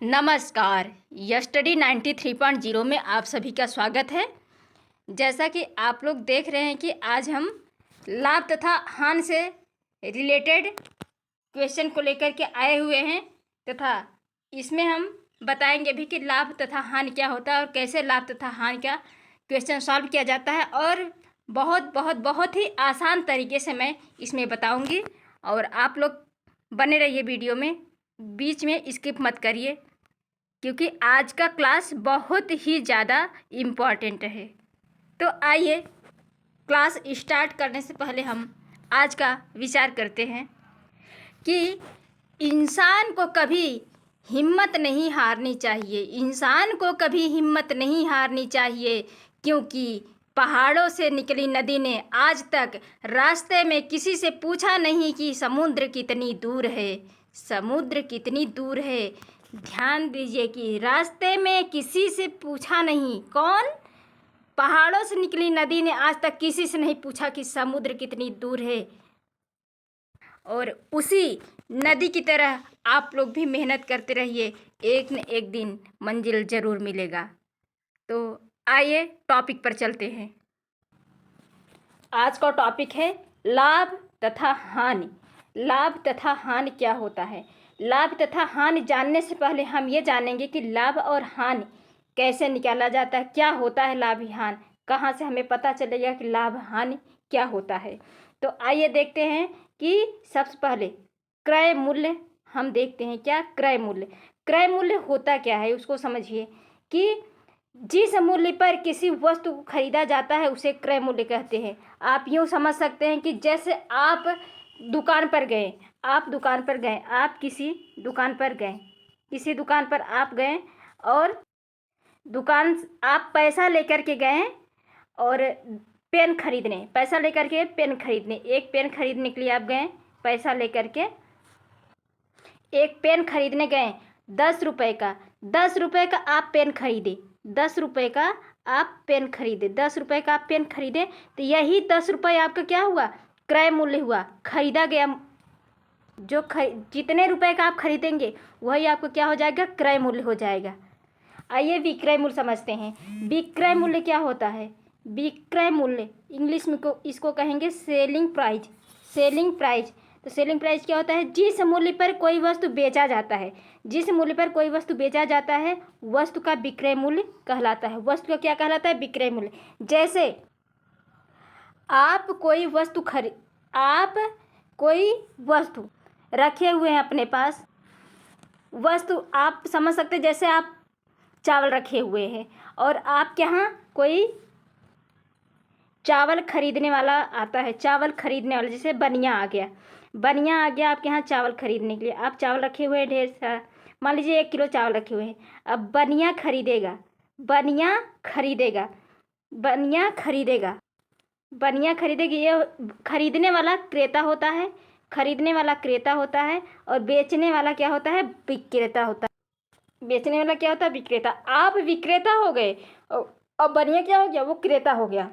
नमस्कार। यस्टडी 93.0 में आप सभी का स्वागत है। जैसा कि आप लोग देख रहे हैं कि आज हम लाभ तथा हानि से रिलेटेड क्वेश्चन को लेकर के आए हुए हैं तथा इसमें हम बताएंगे भी कि लाभ तथा हानि क्या होता है और कैसे लाभ तथा हानि का क्वेश्चन सॉल्व किया जाता है, और बहुत ही आसान तरीके से मैं इसमें बताऊंगी। और आप लोग बने रहिए वीडियो में, बीच में स्किप मत करिए, क्योंकि आज का क्लास बहुत ही ज़्यादा इम्पॉर्टेंट है। तो आइए क्लास स्टार्ट करने से पहले हम आज का विचार करते हैं कि इंसान को कभी हिम्मत नहीं हारनी चाहिए। इंसान को कभी हिम्मत नहीं हारनी चाहिए, क्योंकि पहाड़ों से निकली नदी ने आज तक रास्ते में किसी से पूछा नहीं कि समुद्र कितनी दूर है। समुद्र कितनी दूर है, ध्यान दीजिए कि रास्ते में किसी से पूछा नहीं। कौन? पहाड़ों से निकली नदी ने आज तक किसी से नहीं पूछा कि समुद्र कितनी दूर है। और उसी नदी की तरह आप लोग भी मेहनत करते रहिए, एक न एक दिन मंजिल ज़रूर मिलेगा। तो आइए टॉपिक पर चलते हैं। आज का टॉपिक है लाभ तथा हानि। लाभ तथा हानि क्या होता है? लाभ तथा हानि जानने से पहले हम ये जानेंगे कि लाभ और हानि कैसे निकाला जाता है, क्या होता है लाभ हानि, कहाँ से हमें पता चलेगा कि लाभ हानि क्या होता है। तो आइए देखते हैं कि सबसे पहले क्रय मूल्य हम देखते हैं। क्या क्रय मूल्य? क्रय मूल्य होता क्या है उसको समझिए कि जिस मूल्य पर किसी वस्तु को खरीदा जाता है उसे क्रय मूल्य कहते हैं। आप यूँ समझ सकते हैं कि जैसे आप दुकान पर गए, आप किसी दुकान पर गए, आप गए और दुकान आप पैसा लेकर के गए और पेन खरीदने, एक पेन खरीदने के लिए आप गए, पैसा लेकर के एक पेन खरीदने गए 10 रुपये का। 10 रुपये का आप पेन खरीदे, 10 रुपये का आप पेन खरीदे, तो यही 10 रुपये आपका क्या हुआ? क्रय मूल्य हुआ, खरीदा गया। जो जितने रुपए का आप खरीदेंगे वही आपको क्या हो जाएगा? क्रय मूल्य हो जाएगा। आइए विक्रय मूल्य समझते हैं। विक्रय मूल्य क्या होता है? विक्रय मूल्य इंग्लिश में इसको कहेंगे सेलिंग प्राइस। तो सेलिंग प्राइस क्या होता है? जिस मूल्य पर कोई वस्तु बेचा जाता है वस्तु का विक्रय मूल्य कहलाता है। वस्तु का क्या कहलाता है? विक्रय मूल्य। जैसे आप कोई वस्तु रखे हुए हैं अपने पास, वस्तु आप समझ सकते हैं। जैसे आप चावल रखे हुए हैं और आपके यहाँ कोई चावल खरीदने वाला आता है, जैसे बनिया आ गया आपके यहाँ चावल खरीदने के लिए। आप चावल रखे हुए हैं ढेर सारा, मान लीजिए 1 किलो चावल रखे हुए हैं। अब बनिया खरीदेगी। ये खरीदने वाला क्रेता होता है और बेचने वाला क्या होता है? विक्रेता होता है। विक्रेता। आप विक्रेता हो गए और बनिया क्या हो गया? वो क्रेता हो गया।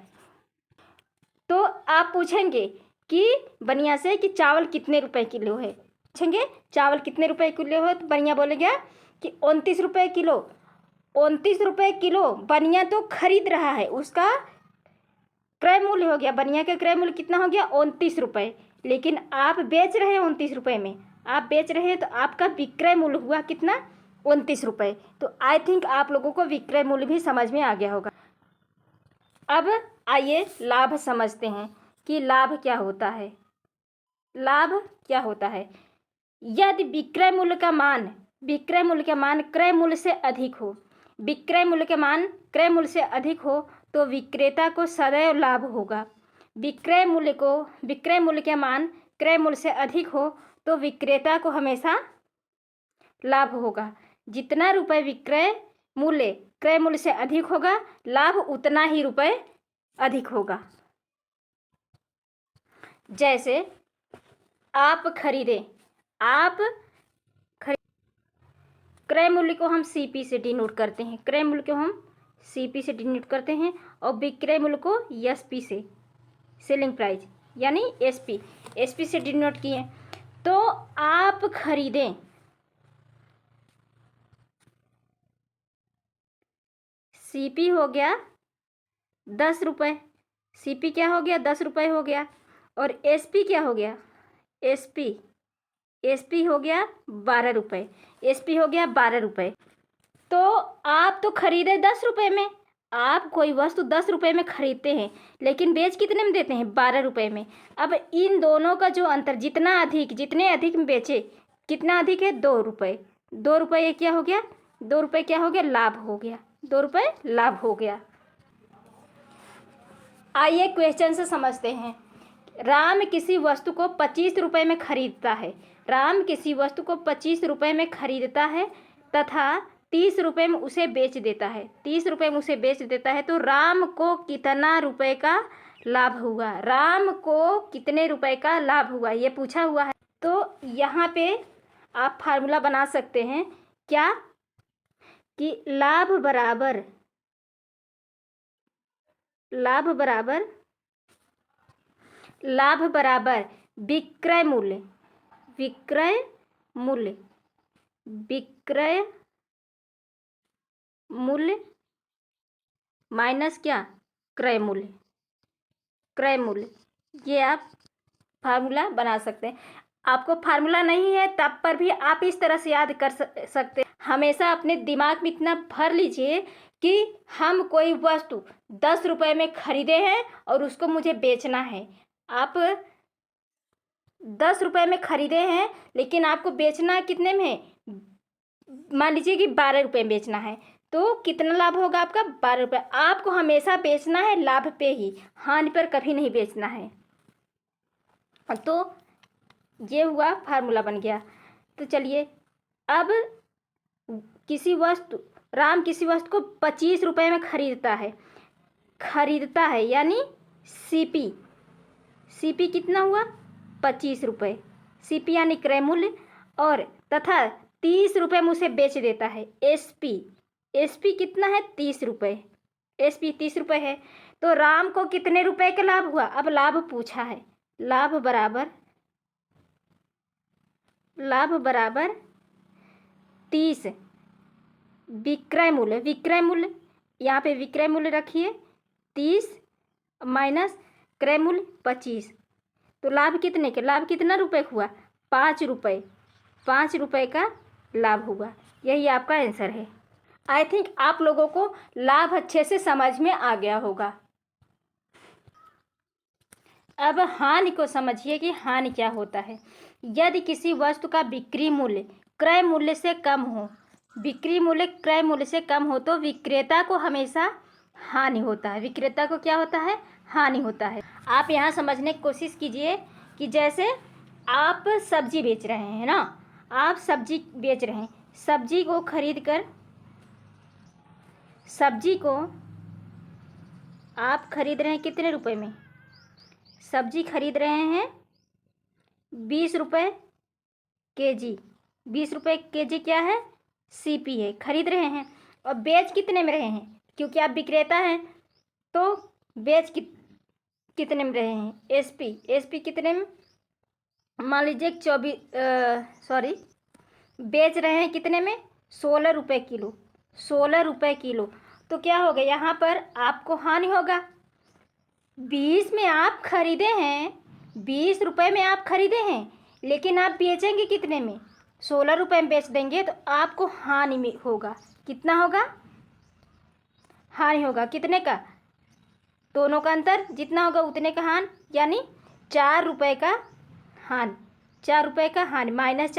तो आप पूछेंगे कि बनिया से कि चावल कितने रुपए किलो है, तो बनिया बोलेगा कि 29 रुपये किलो। 29 रुपये किलो बनिया तो खरीद रहा है, उसका क्रय मूल्य हो गया। बनिया का क्रय मूल्य कितना हो गया? 29 रुपये। लेकिन आप बेच रहे हैं 29 रुपये में, तो आपका विक्रय मूल्य हुआ कितना? 29 रुपये। तो आई थिंक आप लोगों को विक्रय मूल्य भी समझ में आ गया होगा। अब आइए लाभ समझते हैं कि लाभ क्या होता है। यदि विक्रय मूल्य का मान क्रय मूल्य से अधिक हो तो विक्रेता को सदैव लाभ होगा। विक्रय मूल्य का मान क्रय मूल्य से अधिक हो तो विक्रेता को हमेशा लाभ होगा। जितना रुपए विक्रय मूल्य क्रय मूल्य से अधिक होगा, लाभ उतना ही रुपए अधिक होगा। जैसे आप खरीदे, क्रय मूल्य को हम सीपी से डिनोट करते हैं, और विक्रय मूल्य को एसपी से, सेलिंग प्राइस यानी एसपी से डिनोट किए। तो आप खरीदें CP हो गया 10 रुपये, CP क्या हो गया 10 रुपये हो गया। और SP क्या हो गया, SP हो गया 12 रुपये, SP हो गया 12 रुपये। तो आप तो खरीदे 10 रुपये में, आप कोई वस्तु 10 रुपये में खरीदते हैं लेकिन बेच कितने में देते हैं, 12 रुपये में। अब इन दोनों का जो अंतर, जितने अधिक में बेचे, कितना अधिक है, 2 रुपये। 2 रुपये क्या हो गया, 2 रुपये क्या हो गया, लाभ हो गया, 2 रुपये लाभ हो गया। आइए क्वेश्चन से समझते हैं। राम किसी वस्तु को 25 रुपये में खरीदता है। राम किसी वस्तु को 25 रुपये में खरीदता है तथा 30 रुपये में उसे बेच देता है। 30 रुपये में उसे बेच देता है तो राम को कितना रुपये का लाभ हुआ, राम को कितने रुपए का लाभ हुआ, ये पूछा हुआ है। तो यहाँ पे आप फार्मूला बना सकते हैं क्या, कि लाभ बराबर विक्रय मूल्य माइनस क्या, क्रय मूल्य। ये आप फार्मूला बना सकते हैं। आपको फार्मूला नहीं है तब पर भी आप इस तरह से याद कर सकते हैं। हमेशा अपने दिमाग में इतना भर लीजिए कि हम कोई वस्तु 10 रुपये में खरीदे हैं और उसको मुझे बेचना है। आप 10 रुपये में खरीदे हैं लेकिन आपको बेचना कितने में है, मान लीजिए कि 12 रुपये में बेचना है, तो कितना लाभ होगा आपका, 12 रुपये। आपको हमेशा बेचना है लाभ पे ही, हानि पर कभी नहीं बेचना है। तो ये हुआ, फार्मूला बन गया। तो चलिए अब राम किसी वस्तु को 25 रुपये में खरीदता है यानी CP कितना हुआ, 25 रुपये, CP यानी क्रय मूल्य, और तथा 30 रुपये में उसे बेच देता है। SP कितना है, 30 रुपये, SP 30 रुपये है। तो राम को कितने रुपए का लाभ हुआ, अब लाभ पूछा है। लाभ बराबर 30 विक्रय मूल्य, यहाँ पे विक्रय मूल्य रखिए 30 माइनस क्रय मूल्य 25, तो लाभ कितना रुपए हुआ, 5 रुपये, 5 रुपये का लाभ हुआ। यही आपका आंसर है। आई थिंक आप लोगों को लाभ अच्छे से समझ में आ गया होगा। अब हानि को समझिए कि हानि क्या होता है। यदि किसी वस्तु का बिक्री मूल्य क्रय मूल्य से कम हो, तो विक्रेता को हमेशा हानि होता है। विक्रेता को क्या होता है, हानि होता है। आप यहाँ समझने की कोशिश कीजिए कि जैसे आप सब्जी बेच रहे हैं ना, सब्जी को खरीद कर, सब्जी को आप खरीद रहे हैं कितने रुपए में, सब्जी खरीद रहे हैं 20 रुपये केजी। 20 रुपये केजी क्या है, CP है, खरीद रहे हैं। और बेच कितने में रहे हैं, क्योंकि आप विक्रेता हैं तो बेच कितने में रहे हैं, SP कितने में, मान लीजिए बेच रहे हैं कितने में, 16 रुपये किलो, 16 रुपये किलो। तो क्या होगा, यहाँ पर आपको हानि होगा। 20 में आप खरीदे हैं, 20 रुपये में आप खरीदे हैं, लेकिन आप बेचेंगे कितने में, 16 रुपये में बेच देंगे, तो आपको हानि में होगा। कितना होगा, हानि होगा। कितने का, दोनों का अंतर जितना होगा उतने का हानि, यानी 4 रुपये का हानि, 4 रुपये का हानि माइनस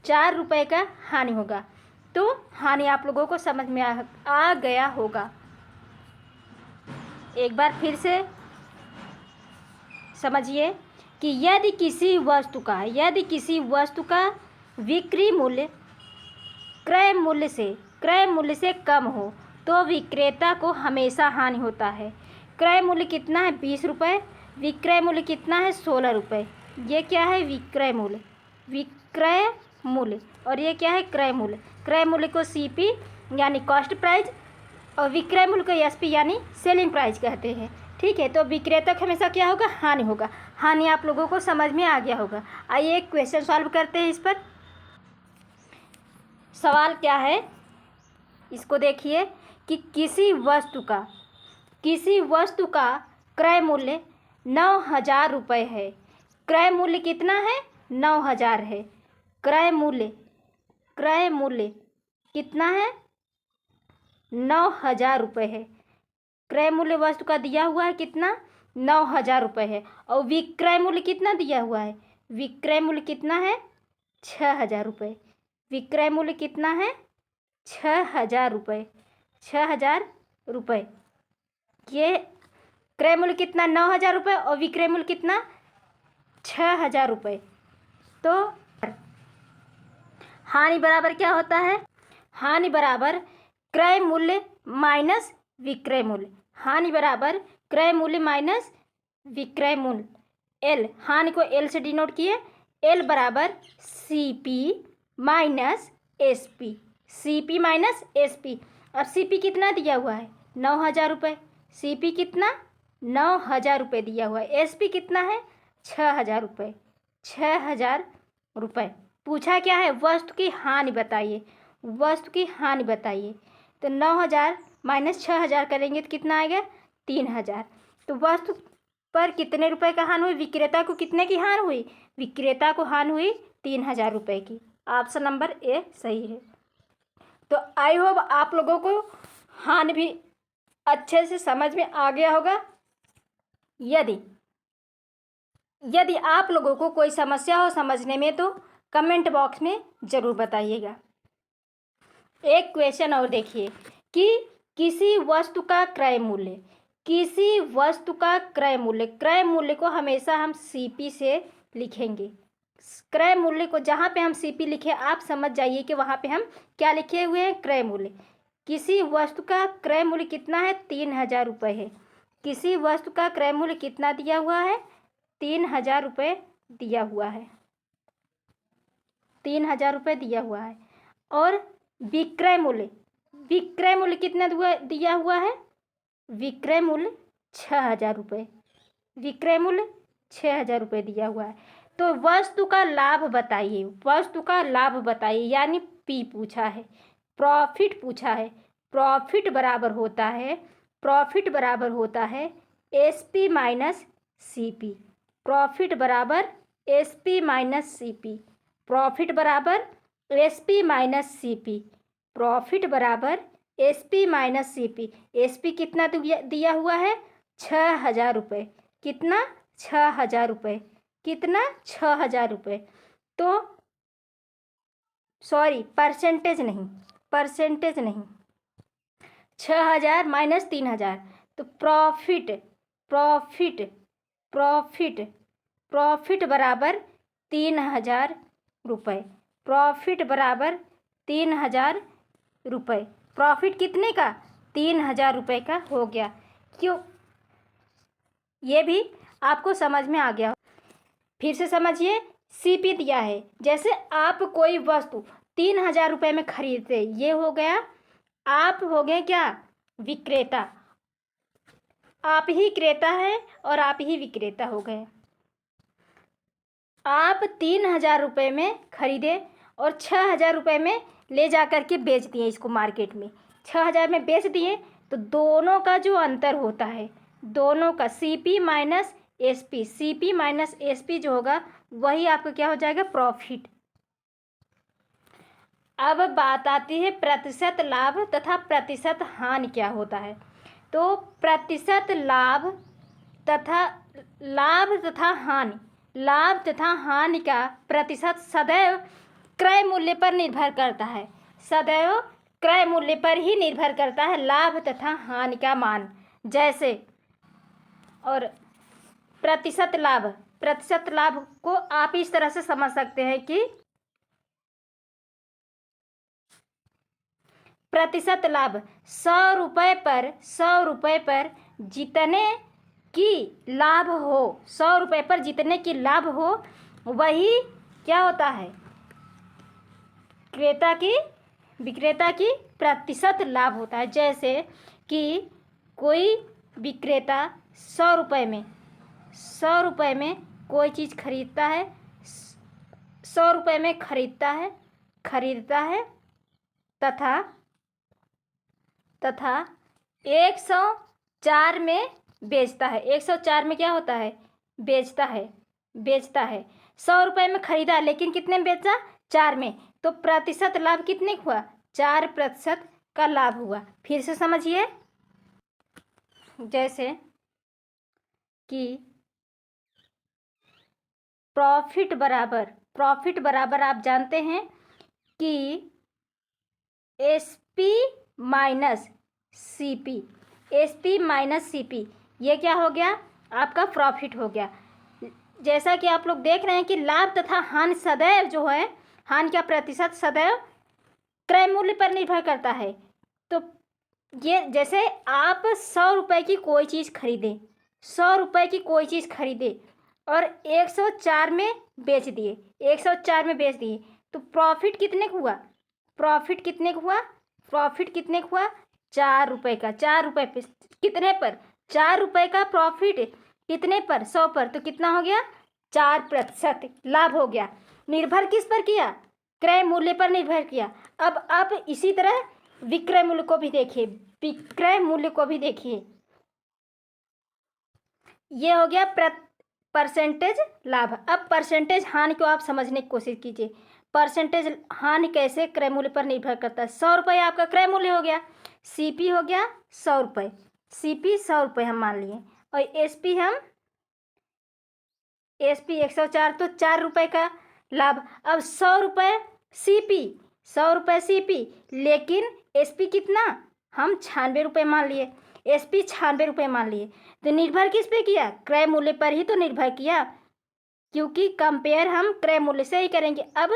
4 रुपये का हानि होगा। तो हानि आप लोगों को समझ में आ गया होगा। एक बार फिर से समझिए कि यदि किसी वस्तु का विक्रय मूल्य क्रय मूल्य से कम हो तो विक्रेता को हमेशा हानि होता है। क्रय मूल्य कितना है, 20 रुपये, विक्रय मूल्य कितना है, 16 रुपये। ये क्या है, विक्रय मूल्य, और ये क्या है, क्रय मूल्य। क्रय मूल्य को CP यानी कॉस्ट प्राइस, और विक्रय मूल्य को SP यानी सेलिंग प्राइस कहते हैं। ठीक है, तो विक्रेता को हमेशा क्या होगा, हानि होगा। हानि आप लोगों को समझ में आ गया होगा। आइए एक क्वेश्चन सॉल्व करते हैं। इस पर सवाल क्या है, इसको देखिए कि किसी वस्तु का क्रय मूल्य 9,000 रुपये है। क्रय मूल्य कितना है? 9,000 है। क्रय मूल्य कितना है? 9,000 रुपये है। क्रय मूल्य वस्तु का दिया हुआ है कितना? 9,000 रुपये है। और विक्रय मूल्य कितना दिया हुआ है? विक्रय मूल्य कितना है? 6,000 रुपये। विक्रय मूल्य कितना है? 6,000 रुपये। 6,000 रुपये। ये क्रय मूल्य कितना? 9,000 रुपये और विक्रय मूल्य कितना? 6,000 रुपये। तो हानि बराबर क्या होता है? हानि बराबर क्रय मूल्य माइनस विक्रय मूल्य। हानि बराबर क्रय मूल्य माइनस विक्रय मूल्य। एल, हानि को एल से डिनोट किए। एल बराबर CP minus SP। CP minus SP। अब CP कितना दिया हुआ है? 9,000 रुपये। CP कितना? 9,000 रुपये दिया हुआ है। SP कितना है? 6,000 रुपये। 6,000 रुपये। पूछा क्या है? वस्तु की हानि बताइए। वस्तु की हानि बताइए। तो 9,000 माइनस 6,000 करेंगे तो कितना आएगा? 3,000। तो वस्तु पर कितने रुपए का हानि हुई? विक्रेता को कितने की हानि हुई? विक्रेता को हानि हुई 3,000 रुपये की। ऑप्शन नंबर ए सही है। तो आई होप आप लोगों को हानि भी अच्छे से समझ में आ गया होगा। यदि आप लोगों को कोई समस्या हो समझने में तो कमेंट बॉक्स में ज़रूर बताइएगा। एक क्वेश्चन और देखिए कि किसी वस्तु का क्रय मूल्य क्रय मूल्य को हमेशा हम CP से लिखेंगे। क्रय मूल्य को जहाँ पे हम CP लिखे आप समझ जाइए कि वहाँ पे हम क्या लिखे हुए हैं? क्रय मूल्य। किसी वस्तु का क्रय मूल्य कितना है? 3,000 रुपये है। किसी वस्तु का क्रय मूल्य कितना दिया हुआ है? 3,000 रुपये दिया हुआ है। 3,000 रुपये दिया हुआ है। और विक्रय मूल्य कितना दिया हुआ है? विक्रय मूल्य 6,000 रुपये। विक्रय मूल्य 6,000 रुपये दिया हुआ है। तो वस्तु का लाभ बताइए। वस्तु का लाभ बताइए, यानी P पूछा है, प्रॉफिट पूछा है। प्रॉफिट बराबर होता है SP माइनस CP। प्रॉफिट बराबर SP माइनस CP। प्रॉफिट बराबर SP माइनस CP। प्रॉफिट बराबर SP माइनस CP। SP कितना दिया हुआ है? 6,000 रुपये। कितना? 6,000 रुपये। कितना? 6,000 रुपये। तो सॉरी, परसेंटेज नहीं, 6,000 माइनस 3,000। तो प्रॉफिट बराबर 3,000 रुपये। प्रॉफिट बराबर 3,000 रुपये। प्रॉफिट कितने का? 3,000 रुपये का हो गया। क्यों? ये भी आपको समझ में आ गया। फिर से समझिए, CP दिया है। जैसे आप कोई वस्तु 3,000 रुपये में खरीदते, ये हो गया, आप हो गए क्या? विक्रेता। आप ही क्रेता है और आप ही विक्रेता हो गए। आप 3,000 रुपये में खरीदे और 6,000 रुपये में ले जा कर के बेच दिए इसको मार्केट में। 6,000 में बेच दिए तो दोनों का जो अंतर होता है, दोनों का CP माइनस SP जो होगा वही आपका क्या हो जाएगा? प्रॉफिट। अब बात आती है प्रतिशत लाभ तथा प्रतिशत हानि क्या होता है। तो प्रतिशत लाभ तथा हानि का प्रतिशत सदैव क्रय मूल्य पर निर्भर करता है। सदैव क्रय मूल्य पर ही निर्भर करता है लाभ तथा हानि का मान। जैसे और प्रतिशत लाभ को आप इस तरह से समझ सकते हैं कि प्रतिशत लाभ 100 रुपये पर जितने की लाभ हो, 100 रुपये पर जितने की लाभ हो वही क्या होता है? विक्रेता की प्रतिशत लाभ होता है। जैसे कि कोई विक्रेता 100 रुपये में कोई चीज़ खरीदता है, 100 रुपये में खरीदता है तथा 104 में बेचता है। 104 में क्या होता है? बेचता है। 100 रुपये में खरीदा लेकिन कितने में बेचा? 4 में। तो प्रतिशत लाभ कितने हुआ? 4% का लाभ हुआ। फिर से समझिए, जैसे कि प्रॉफिट बराबर आप जानते हैं कि एसपी माइनस सीपी, ये क्या हो गया? आपका प्रॉफिट हो गया। जैसा कि आप लोग देख रहे हैं कि लाभ तथा हानि सदैव जो है, हानि का प्रतिशत सदैव क्रय मूल्य पर निर्भर करता है। तो ये जैसे आप 100 रुपये की कोई चीज़ खरीदें, 100 रुपये की कोई चीज़ खरीदे और 104 में बेच दिए, 104 में बेच दिए, तो प्रॉफिट कितने का हुआ? प्रॉफिट कितने का हुआ? 4 रुपये का। 4 रुपये पे कितने पर? 4 रुपये का प्रॉफिट कितने पर? 100 पर। तो कितना हो गया? 4% लाभ हो गया। निर्भर किस पर किया? क्रय मूल्य पर निर्भर किया। अब आप इसी तरह विक्रय मूल्य को भी देखिए, ये हो गया परसेंटेज लाभ। अब परसेंटेज हानि को आप समझने की कोशिश कीजिए। परसेंटेज हानि कैसे क्रय मूल्य पर निर्भर करता है? 100 रुपये आपका क्रय मूल्य हो गया, सीपी हो गया 100 रुपये, सीपी 100 रुपये हम मान लिए, और एसपी 104, तो 4 रुपये का लाभ। अब 100 रुपये सीपी, लेकिन एसपी कितना? हम 96 रुपये मान लिए, एसपी 96 रुपये मान लिए। तो निर्भर किस पे किया? क्रय मूल्य पर ही तो निर्भर किया, क्योंकि कंपेयर हम क्रय मूल्य से ही करेंगे। अब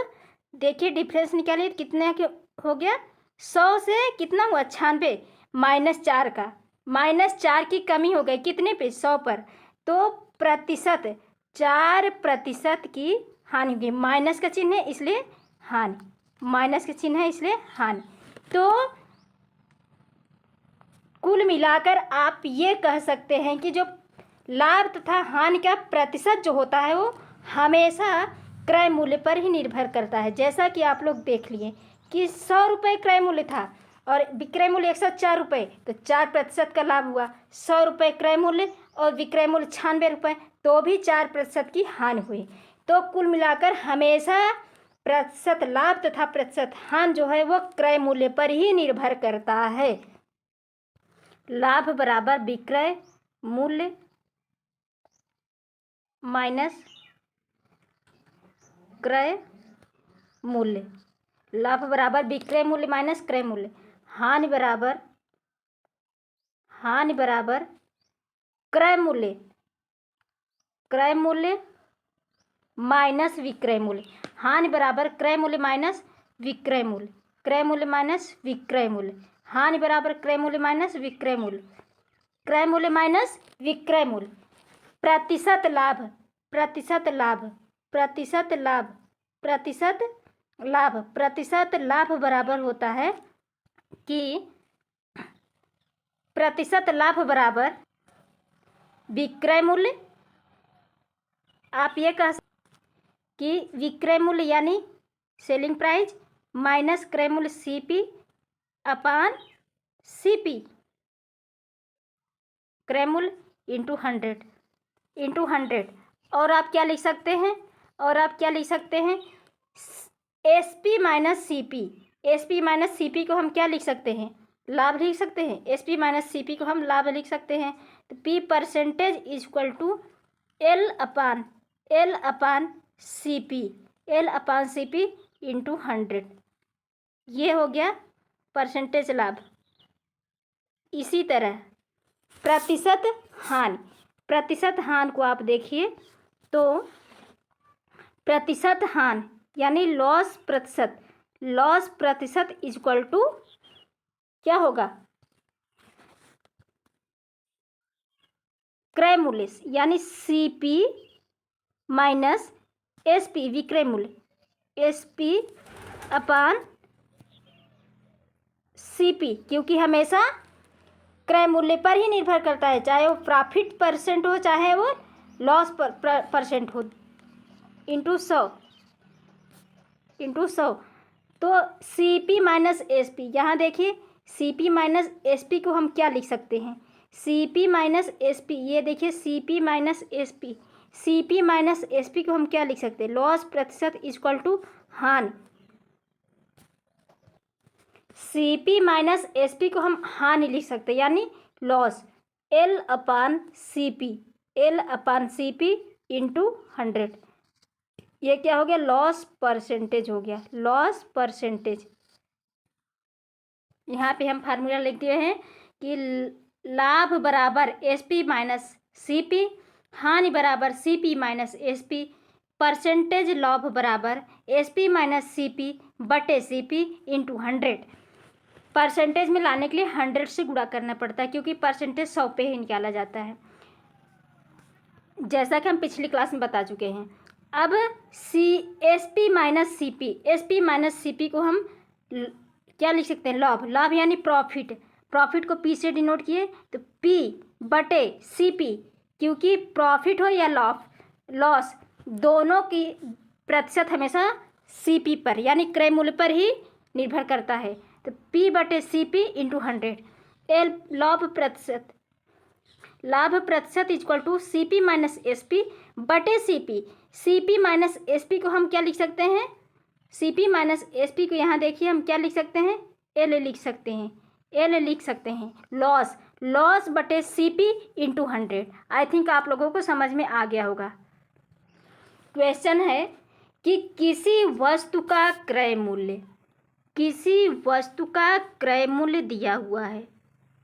देखिए डिफरेंस निकालिए, कितने हो गया? 100 से कितना हुआ? 96, -4 का, -4 की कमी हो गई कितने पे? 100 पर। तो प्रतिशत 4% की हानि होगी। माइनस का चिन्ह है इसलिए हानि, तो कुल मिलाकर आप ये कह सकते हैं कि जो लाभ तथा हानि का प्रतिशत जो होता है वो हमेशा क्रय मूल्य पर ही निर्भर करता है। जैसा कि आप लोग देख लिए कि 100 रुपये क्रय मूल्य था और विक्रय मूल्य 104 रुपये, तो 4% का लाभ हुआ। 100 रुपये क्रय मूल्य और विक्रय मूल्य 96 रुपये, तो भी 4% की हानि हुई। तो कुल मिलाकर हमेशा प्रतिशत लाभ तथा प्रतिशत हानि जो है वो क्रय मूल्य पर ही निर्भर करता है। लाभ बराबर विक्रय मूल्य माइनस क्रय मूल्य, लाभ बराबर विक्रय मूल्य माइनस क्रय मूल्य, हानि बराबर क्रय मूल्य माइनस विक्रय मूल्य, हानि बराबर क्रय मूल्य माइनस विक्रय मूल्य, क्रय मूल्य माइनस विक्रय मूल्य, हानि बराबर क्रय मूल्य माइनस विक्रय मूल्य, क्रय मूल्य माइनस विक्रय मूल्य। प्रतिशत लाभ बराबर होता है कि प्रतिशत लाभ बराबर विक्रय मूल्य, आप ये कह सकते कि विक्रय मूल्य यानी सेलिंग प्राइस माइनस क्रय मूल्य सीपी अपान सीपी, क्रय मूल्य इंटू 100। और आप क्या लिख सकते हैं? एसपी माइनस सीपी को हम क्या लिख सकते हैं? लाभ लिख सकते हैं। एसपी माइनस सीपी को हम लाभ लिख सकते हैं। तो P percentage is equal to L upon CP into 100। ये हो गया परसेंटेज लाभ। इसी तरह प्रतिशत हानि को आप देखिए तो प्रतिशत हानि यानी लॉस प्रतिशत इज इक्वल टू क्या होगा? क्रय मूल्य यानी सीपी माइनस एसपी विक्रय मूल्य, एसपी अपान सीपी, क्योंकि हमेशा क्रय मूल्य पर ही निर्भर करता है, चाहे वो प्रॉफिट परसेंट हो चाहे वो लॉस परसेंट हो, इंटू 100। तो सीपी माइनस एसपी, यहाँ देखिए C P minus S P को हम क्या लिख सकते हैं, C P minus S P, ये देखिए C P minus S P, C P minus S P को हम क्या लिख सकते हैं, लॉस प्रतिशत इक्वल टू हान, C P minus S P को हम हानि लिख सकते हैं, यानी loss L upon C P, L upon C P into 100, ये क्या हो गया, लॉस परसेंटेज हो गया, लॉस परसेंटेज। यहाँ पे हम फार्मूला लिख दिए हैं कि लाभ बराबर S P minus C P, हानि बराबर C P minus S P, percentage लाभ बराबर S P minus C P बटे सी पी इंटू 100। परसेंटेज में लाने के लिए 100 से गुणा करना पड़ता है, क्योंकि परसेंटेज 100 पे ही निकाला जाता है, जैसा कि हम पिछली क्लास में बता चुके हैं। अब S P minus C P, S P minus C P को हम क्या लिख सकते हैं, लाभ, लाभ यानी प्रॉफिट, प्रॉफिट को पी से डिनोट किए तो पी बटे सी पी, क्योंकि प्रॉफिट हो या लॉस दोनों की प्रतिशत हमेशा सी पी पर यानी क्रय मूल्य पर ही निर्भर करता है। तो पी बटे सी पी इंटू 100, एल लाभ प्रतिशत equal to C P minus S P बटे C P. C P minus S P को हम क्या लिख सकते हैं, C P minus S P को यहाँ देखिए हम क्या लिख सकते हैं, एल लिख सकते हैं, एल लिख सकते हैं, लॉस, लॉस बटे C P into 100। I think आप लोगों को समझ में आ गया होगा। क्वेश्चन है कि किसी वस्तु का क्रय मूल्य, किसी वस्तु का क्रय मूल्य दिया हुआ है,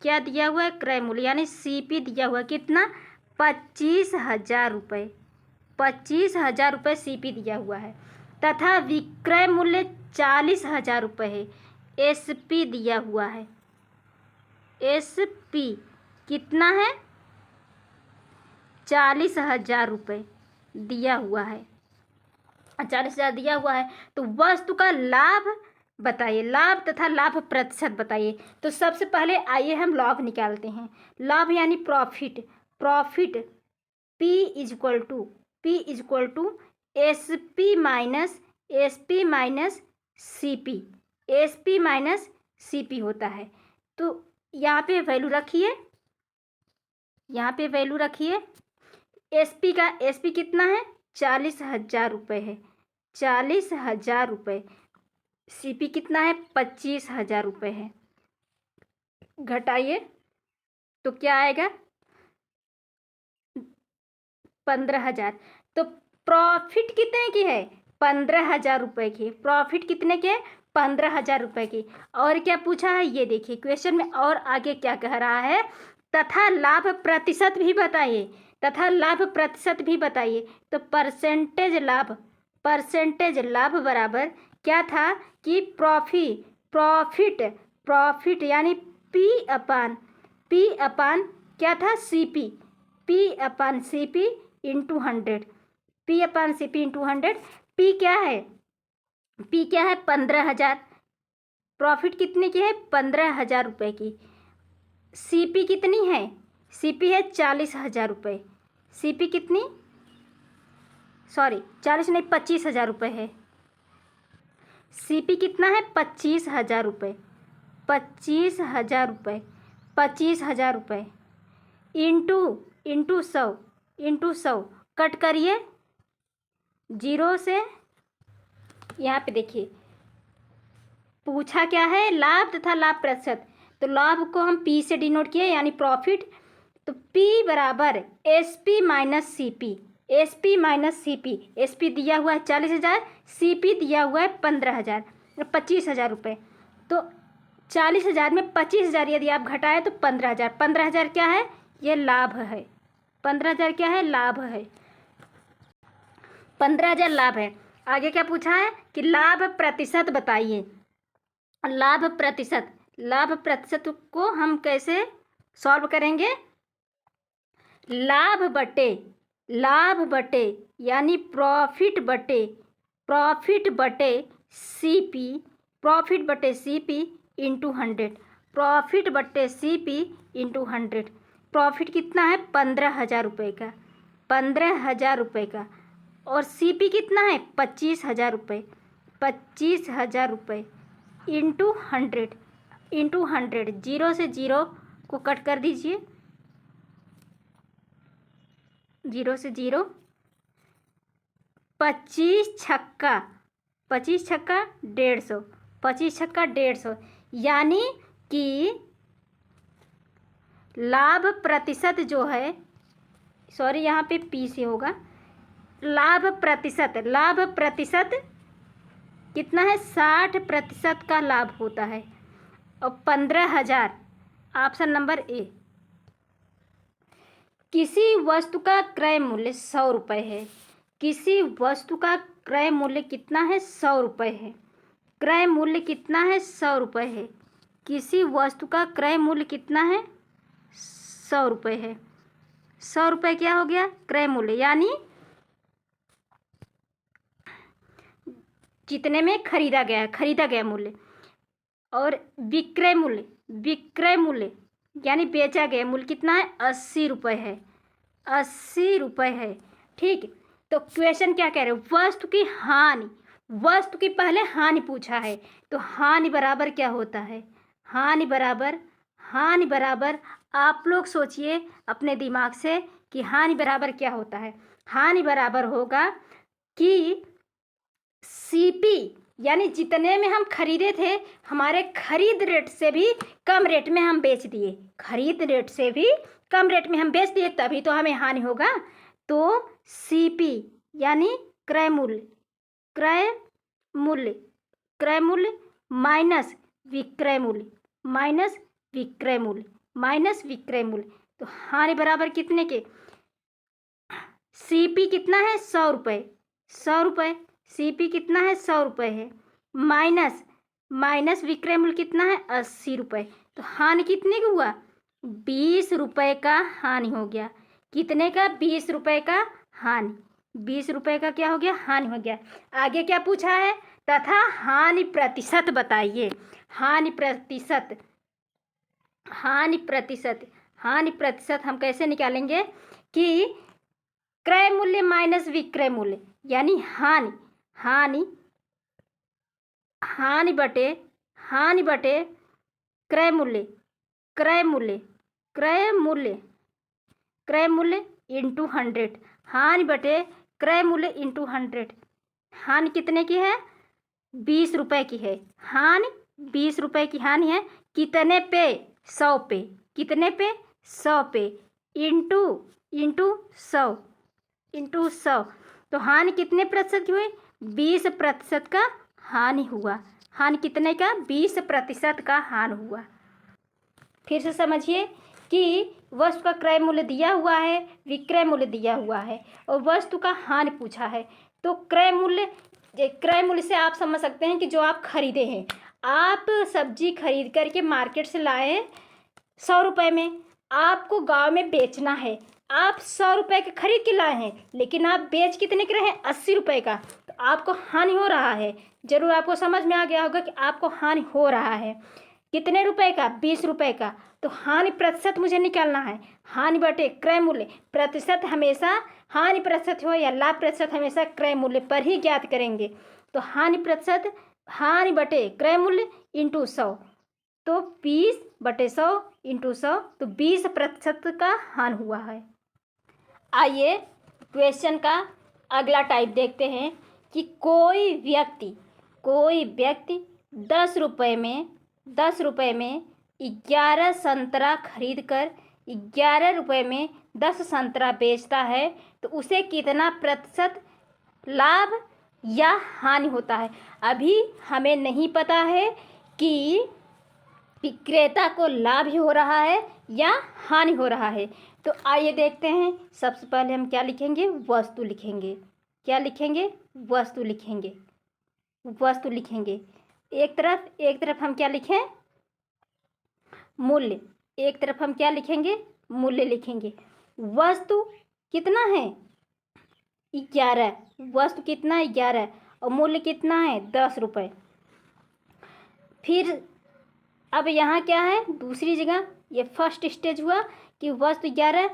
क्या दिया हुआ है, क्रय मूल्य यानी सी पी दिया हुआ है, कितना, 25,000 रुपये, 25,000 रुपये सी पी दिया हुआ है, तथा विक्रय मूल्य 40,000 रुपये है, एस पी दिया हुआ है, एस पी कितना है, 40,000 रुपये दिया हुआ है, 40,000 दिया हुआ है। तो वस्तु का लाभ बताइए, लाभ तथा लाभ प्रतिशत बताइए। तो सबसे पहले आइए हम लाभ निकालते हैं, लाभ यानी profit, profit P equal to S P minus C P, S P minus C P होता है। तो यहाँ पे वैल्यू रखिए, यहाँ पे वैल्यू रखिए, एस पी कितना है, 40,000 रुपये है, 40,000 रुपये, सी पी कितना है, 25,000 रुपये है, घटाइए तो क्या आएगा, 15,000। तो प्रॉफिट कितने की है, 15,000 रुपये की, प्रॉफिट कितने के, 15,000 रुपये की। और क्या पूछा है ये देखिए क्वेश्चन में, और आगे क्या कह रहा है, तथा लाभ प्रतिशत भी बताइए, तथा लाभ प्रतिशत भी बताइए। तो परसेंटेज लाभ बराबर क्या था कि प्रॉफिट यानी पी अपान क्या था, C P, P upon C P into 100, P upon C P into 100। P क्या है, 15,000, प्रॉफिट कितने की है, 15,000 रुपये की। सी पी कितनी है, सी पी है 40,000 रुपये, सी पी कितनी, सॉरी 40 नहीं 25,000 रुपये है, सी पी कितना है, 25,000 रुपये, 25,000 रुपये, 25,000 रुपये इंटू 100 कट करिए जीरो से। यहाँ पे देखिए पूछा क्या है, लाभ तथा लाभ प्रतिशत। तो लाभ को हम पी से डिनोट किए यानी प्रॉफिट। तो पी बराबर S P minus C P, S P minus C P, S P दिया हुआ है 40,000, सी पी दिया हुआ है 15,000, 25,000 रुपये। तो 40,000 में 25,000 यदि आप घटाए तो 15,000, 15,000 क्या है, ये लाभ है, 15,000 क्या है, लाभ है, 15,000 लाभ है। आगे क्या पूछा है कि लाभ प्रतिशत बताइए। लाभ प्रतिशत को हम कैसे सॉल्व करेंगे, लाभ बटे यानी प्रॉफिट बटे सी पी इंटू 100, प्रॉफिट बटे सी पी इंटू 100। प्रॉफिट कितना है, 15,000 रुपये का, 15,000 रुपये का, और सी पी कितना है, 25,000 रुपये, 25,000 रुपये इंटू 100। इंटू 100, जीरो से जीरो को कट कर दीजिए, जीरो से जीरो, 25 छक्का, 25 छक्का 150, 25 छक्का 150, यानी कि लाभ प्रतिशत जो है, सॉरी यहाँ पे पी से होगा, लाभ प्रतिशत कितना है, 60% का लाभ होता है। और 15,000, ऑप्शन नंबर ए। किसी वस्तु का क्रय मूल्य 100 रुपये है, किसी वस्तु का क्रय मूल्य कितना है, 100 रुपये है, क्रय मूल्य कितना है, 100 रुपये है, किसी वस्तु का क्रय मूल्य कितना है, 100 रुपये है। 100 रुपये क्या हो गया, क्रय मूल्य, यानी जितने में खरीदा गया मूल्य। और विक्रय मूल्य यानी बेचा गया मूल्य कितना है, 80 रुपये है, 80 रुपये है। ठीक, तो क्वेश्चन क्या कह रहे हैं, वस्तु की हानि, वस्तु की पहले हानि पूछा है, तो हानि बराबर क्या होता है, हानि बराबर आप लोग सोचिए अपने दिमाग से कि हानि बराबर क्या होता है। हानि बराबर होगा कि सीपी, यानी जितने में हम खरीदे थे, हमारे खरीद रेट से भी कम रेट में हम बेच दिए, खरीद रेट से भी कम रेट में हम बेच दिए, तभी तो हमें हानि होगा। तो सीपी यानी क्रय मूल्य माइनस विक्रय मूल्य, तो हानि बराबर कितने के, सीपी कितना है, 100 रुपये, सीपी कितना है, 100 रुपये है, माइनस विक्रय मूल्य कितना है, 80 रुपये, तो हानि कितने का हुआ, 20 रुपये का हानि हो गया। कितने का, 20 रुपये का हानि, 20 रुपये का क्या हो गया, हानि हो गया। आगे क्या पूछा है, तथा हानि प्रतिशत बताइए। हानि प्रतिशत हम कैसे निकालेंगे कि क्रय मूल्य माइनस विक्रय मूल्य, यानी हानि बटे क्रय मूल्य इंटू 100, हानि बटे क्रय मूल्य इंटू 100। हानि कितने की है, 20 रुपये की है, हानि 20 रुपये की हानि है, कितने पे, 100 पे, कितने पे, 100 पे, इंटू 100, तो हानि कितने प्रतिशत की हुई, 20% का हानि हुआ। हानि कितने का, 20% का हानि हुआ। फिर से समझिए कि वस्तु का क्रय मूल्य दिया हुआ है, विक्रय मूल्य दिया हुआ है, और वस्तु का हानि पूछा है। तो क्रय मूल्य से आप समझ सकते हैं कि जो आप खरीदे हैं, आप सब्जी खरीद करके मार्केट से लाए 100 रुपये में, आपको गांव में बेचना है, आप 100 रुपये के खरीद के लाए हैं, लेकिन आप बेच कितने के रहे हैं, 80 रुपये का, तो आपको हानि हो रहा है। जरूर आपको समझ में आ गया होगा कि आपको हानि हो रहा है। कितने रुपए का, 20 रुपये का, तो हानि प्रतिशत मुझे निकालना है। हानि बटे क्रय मूल्य, प्रतिशत हमेशा हानि प्रतिशत हो या लाभ प्रतिशत हमेशा क्रय मूल्य पर ही ज्ञात करेंगे। तो हानि बटे क्रय मूल्य इंटू 100, तो 20/100 इंटू 100, तो 20% का हानि हुआ है। आइए क्वेश्चन का अगला टाइप देखते हैं कि कोई व्यक्ति 10 रुपये में 11 संतरा खरीद कर 11 रुपये में 10 संतरा बेचता है, तो उसे कितना प्रतिशत लाभ या हानि होता है। अभी हमें नहीं पता है कि विक्रेता को लाभ ही हो रहा है या हानि हो रहा है। तो आइए देखते हैं। सबसे पहले हम क्या लिखेंगे, वस्तु लिखेंगे। क्या लिखेंगे, वस्तु लिखेंगे। एक तरफ हम क्या लिखें, मूल्य। एक तरफ हम क्या लिखेंगे, मूल्य लिखेंगे। वस्तु कितना है, 11, वस्तु कितना है, 11, और मूल्य कितना है, 10 रुपये। फिर अब यहाँ क्या है, दूसरी जगह, ये फर्स्ट स्टेज हुआ कि वस्तु 11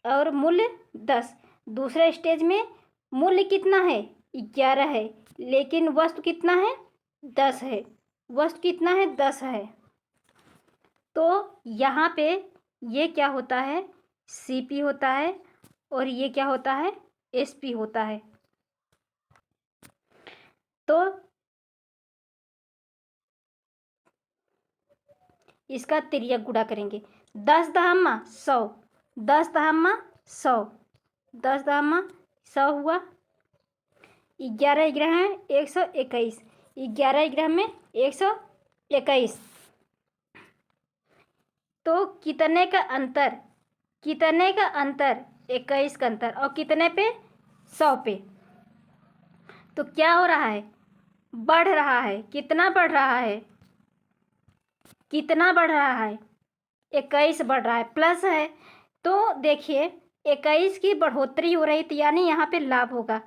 और मूल्य 10। दूसरे स्टेज में मूल्य कितना है, 11 है, लेकिन वस्तु कितना है, 10 है। वस्तु कितना है, 10 है। तो यहाँ पे ये क्या होता है, CP होता है और ये क्या होता है, SP होता है। तो इसका तिर्यक गुणा करेंगे। 10 दहम्मा 100, 10 दहम्मा 100, 10 दहम्मा 100 हुआ। 11 ग्रह है 121, 11 ग्रह में 121। तो कितने का अंतर, 21 का अंतर, और कितने पे, 100 पे। तो क्या हो रहा है, बढ़ रहा है। कितना बढ़ रहा है, 21 बढ़ रहा है, प्लस है। तो देखिए 21 की बढ़ोतरी हो रही, तो यानी यहाँ पे लाभ होगा।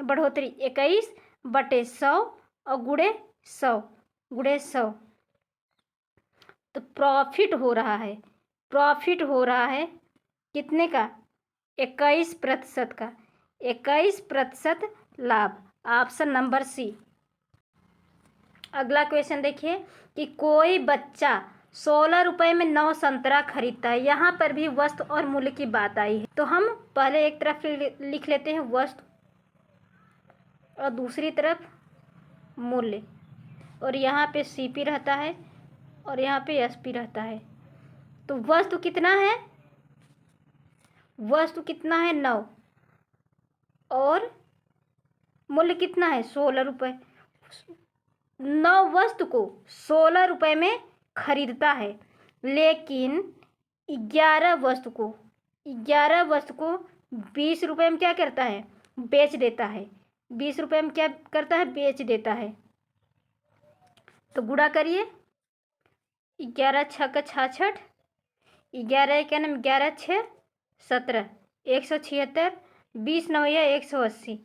बढ़ोतरी 21/100 और गुणे 100 तो प्रॉफिट हो रहा है कितने का, 21% का, 21% लाभ। Option number C. अगला क्वेश्चन देखिए कि कोई बच्चा 16 रुपये में 9 संतरा खरीदता है। यहाँ पर भी वस्तु और मूल्य की बात आई है, तो हम पहले एक तरफ लिख लेते हैं वस्तु और दूसरी तरफ मूल्य, और यहाँ पे CP रहता है और यहाँ पे SP रहता है। तो वस्तु कितना है, 9 और मूल्य कितना है, 16 रुपये। 9 वस्तु को 16 रुपये में खरीदता है, लेकिन 11 वस्तु को 20 रुपये में क्या करता है, बेच देता है। 20 रुपये में क्या करता है, बेच देता है। तो गुणा करिए, 11 छक्का 66, 11 क्या नाम, 11 6 17, 176, 20 9 180।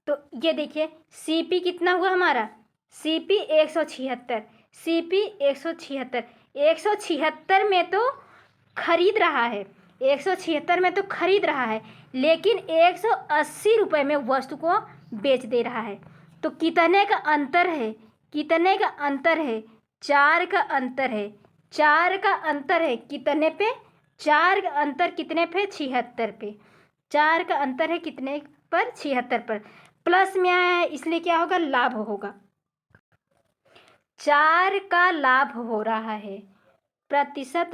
तो ये देखिए CP कितना हुआ हमारा, CP 176, CP 176, 176 में तो खरीद रहा है, 176 में तो खरीद रहा है, लेकिन 180 रुपये में वस्तु को बेच दे रहा है। तो कितने का अंतर है, 4 का अंतर है, 4 का अंतर है कितने पे, 4 का अंतर कितने पे, 76 पे। 4 का अंतर है कितने पर, 76 पर। प्लस में आया है इसलिए क्या होगा, लाभ होगा। 4 का लाभ हो रहा है, प्रतिशत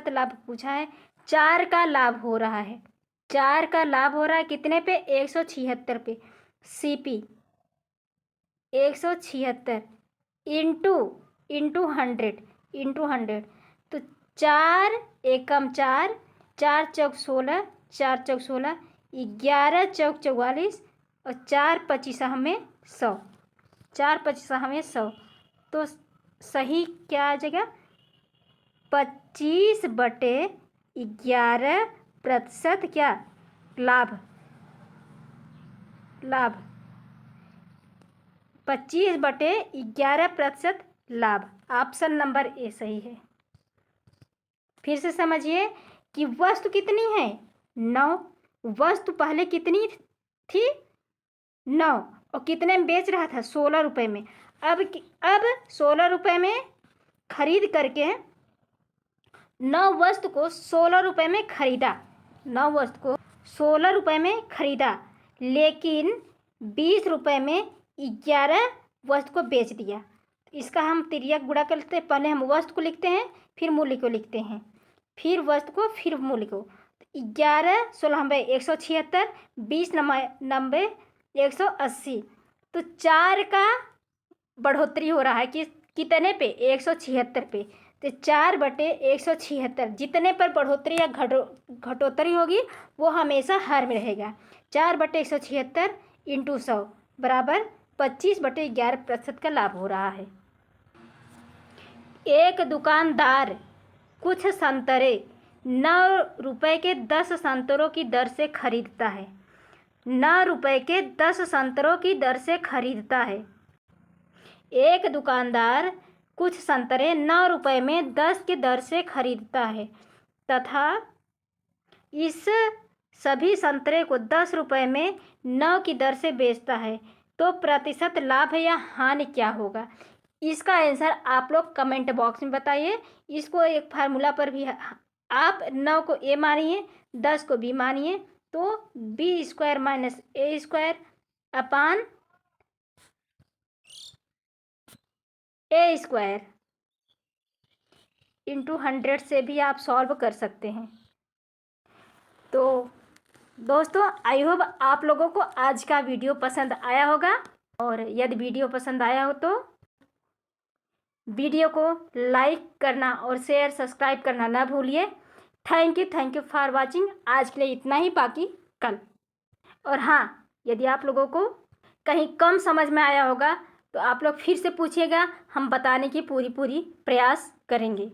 लाभ पूछा है। 4 का लाभ हो रहा है, 4 का लाभ हो रहा है कितने पे, 176 पे। CP 176 इंटू 100 तो 4 एकम 4, 4 चौक 16, 4 चौक 16, 11 चौक 44 और 4 25 हमें 100, 4 25 हमें 100। तो सही क्या आ जाएगा, 25/11% क्या, लाभ 25/11% लाभ। ऑप्शन नंबर ए सही है। फिर से समझिए कि वस्तु कितनी है, 9। वस्तु पहले कितनी थी, 9, और कितने में बेच रहा था, 16 रुपये में। अब 16 रुपये में खरीद करके 9 वस्तु को 16 रुपये में खरीदा, 9 वस्तु को 16 रुपये में खरीदा, लेकिन 20 रुपये में 11 वस्तु को बेच दिया। इसका हम तिर्यक गुणा करते हैं। पहले हम वस्तु को लिखते हैं, फिर मूल्य को लिखते हैं, फिर वस्तु को, फिर मूल्य को। 11 16 176, 20 90 180। तो 4 का बढ़ोतरी हो रहा है कि कितने पे, 176 पे। तो 4/176 जितने पर बढ़ोतरी या घटोतरी होगी वो हमेशा हर में रहेगा। 4/176 इंटू 100 बराबर 25/11% का लाभ हो रहा है। एक दुकानदार कुछ संतरे 9 रुपये के 10 संतरों की दर से खरीदता है, 9 रुपये के 10 संतरों की दर से खरीदता है। एक दुकानदार कुछ संतरे 9 रुपये में 10 की दर से खरीदता है तथा इस सभी संतरे को 10 रुपये में 9 की दर से बेचता है, तो प्रतिशत लाभ या हानि क्या होगा। इसका आंसर आप लोग कमेंट बॉक्स में बताइए। इसको एक फार्मूला पर भी आप 9 को ए मानिए, 10 को बी मानिए, तो बी स्क्वायर माइनस ए स्क्वायर अपान ए स्क्वायर इंटू 100 से भी आप सॉल्व कर सकते हैं। तो दोस्तों, आई होप आप लोगों को आज का वीडियो पसंद आया होगा, और यदि वीडियो पसंद आया हो तो वीडियो को लाइक करना और शेयर सब्सक्राइब करना ना भूलिए। Thank you for watching. आज के लिए इतना ही, बाकी कल। और हाँ, यदि आप लोगों को कहीं कम समझ में आया होगा तो आप लोग फिर से पूछिएगा, हम बताने की पूरी प्रयास करेंगे।